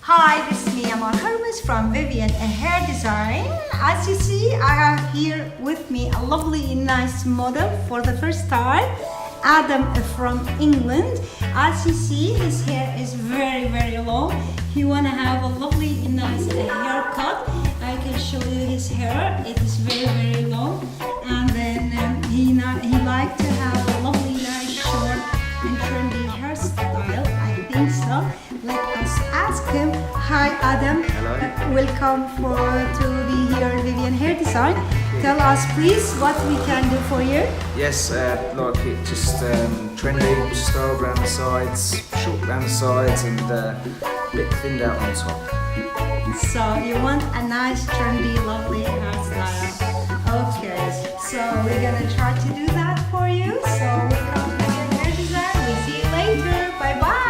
Hi, this is me, Amal Hermuz from Vivyan Hair Design. As you see, I have here with me a lovely, nice model for the first time, Adam from England. As you see, his hair is very, very long. He wanna have a lovely, nice haircut. I can show you his hair. It is very, very long, and then he liked to have a lovely, nice, short and trendy hairstyle. I think so. Let us ask him. Hi, Adam. Hello. Welcome to be here, Vivyan Hair Design. Tell us, please, what we can do for you. Yes, like it just trendy style around the sides, short around the sides, and a bit thinned out on top. So you want a nice, trendy, lovely hairstyle. Okay, so we're gonna try to do that for you. So welcome to Vivyan Hair Design. We'll see you later. Bye bye.